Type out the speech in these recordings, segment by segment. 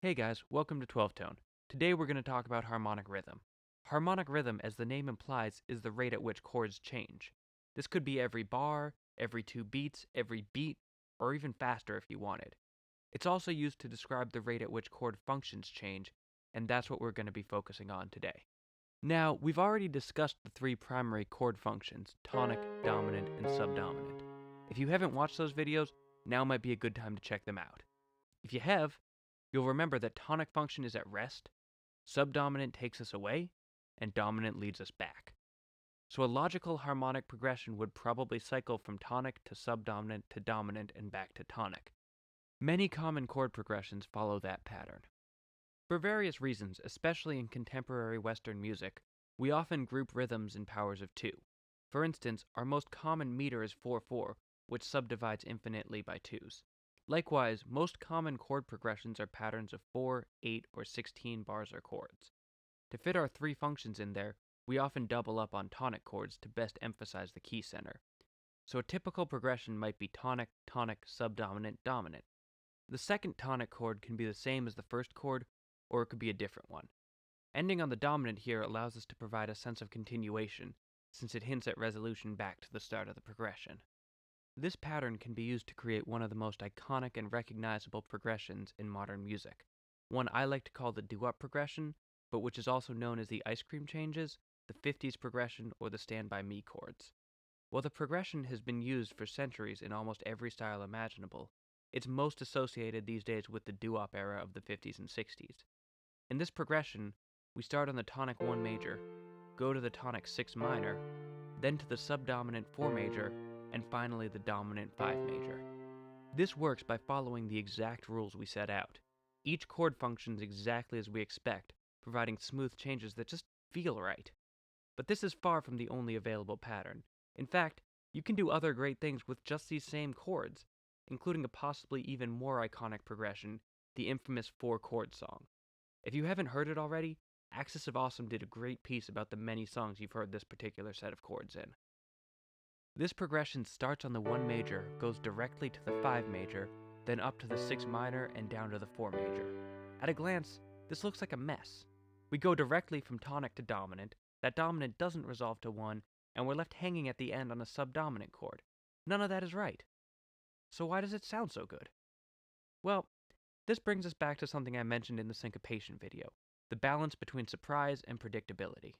Hey guys, welcome to 12 Tone. Today we're going to talk about harmonic rhythm. Harmonic rhythm, as the name implies, is the rate at which chords change. This could be every bar, every two beats, every beat, or even faster if you wanted. It's also used to describe the rate at which chord functions change, and that's what we're going to be focusing on today. Now, we've already discussed the three primary chord functions, tonic, dominant, and subdominant. If you haven't watched those videos, now might be a good time to check them out. If you have, you'll remember that tonic function is at rest, subdominant takes us away, and dominant leads us back. So a logical harmonic progression would probably cycle from tonic to subdominant to dominant and back to tonic. Many common chord progressions follow that pattern. For various reasons, especially in contemporary Western music, we often group rhythms in powers of 2. For instance, our most common meter is 4/4, which subdivides infinitely by 2s. Likewise, most common chord progressions are patterns of 4, 8, or 16 bars or chords. To fit our three functions in there, we often double up on tonic chords to best emphasize the key center. So a typical progression might be tonic, tonic, subdominant, dominant. The second tonic chord can be the same as the first chord, or it could be a different one. Ending on the dominant here allows us to provide a sense of continuation, since it hints at resolution back to the start of the progression. This pattern can be used to create one of the most iconic and recognizable progressions in modern music, one I like to call the doo-wop progression, but which is also known as the ice cream changes, the 50s progression, or the Stand By Me chords. While the progression has been used for centuries in almost every style imaginable, it's most associated these days with the doo-wop era of the 50s and 60s. In this progression, we start on the tonic 1 major, go to the tonic 6 minor, then to the subdominant 4 major, and finally the dominant 5 major. This works by following the exact rules we set out. Each chord functions exactly as we expect, providing smooth changes that just feel right. But this is far from the only available pattern. In fact, you can do other great things with just these same chords, including a possibly even more iconic progression, the infamous 4-chord song. If you haven't heard it already, Axis of Awesome did a great piece about the many songs you've heard this particular set of chords in. This progression starts on the 1 major, goes directly to the 5 major, then up to the 6 minor and down to the 4 major. At a glance, this looks like a mess. We go directly from tonic to dominant, that dominant doesn't resolve to 1, and we're left hanging at the end on a subdominant chord. None of that is right. So why does it sound so good? Well, this brings us back to something I mentioned in the syncopation video, the balance between surprise and predictability.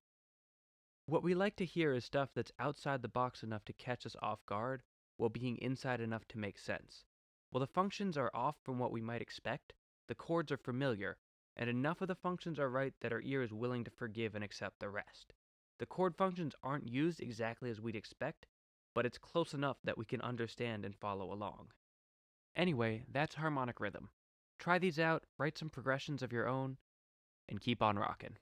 What we like to hear is stuff that's outside the box enough to catch us off guard, while being inside enough to make sense. While the functions are off from what we might expect, the chords are familiar, and enough of the functions are right that our ear is willing to forgive and accept the rest. The chord functions aren't used exactly as we'd expect, but it's close enough that we can understand and follow along. Anyway, that's harmonic rhythm. Try these out, write some progressions of your own, and keep on rockin'.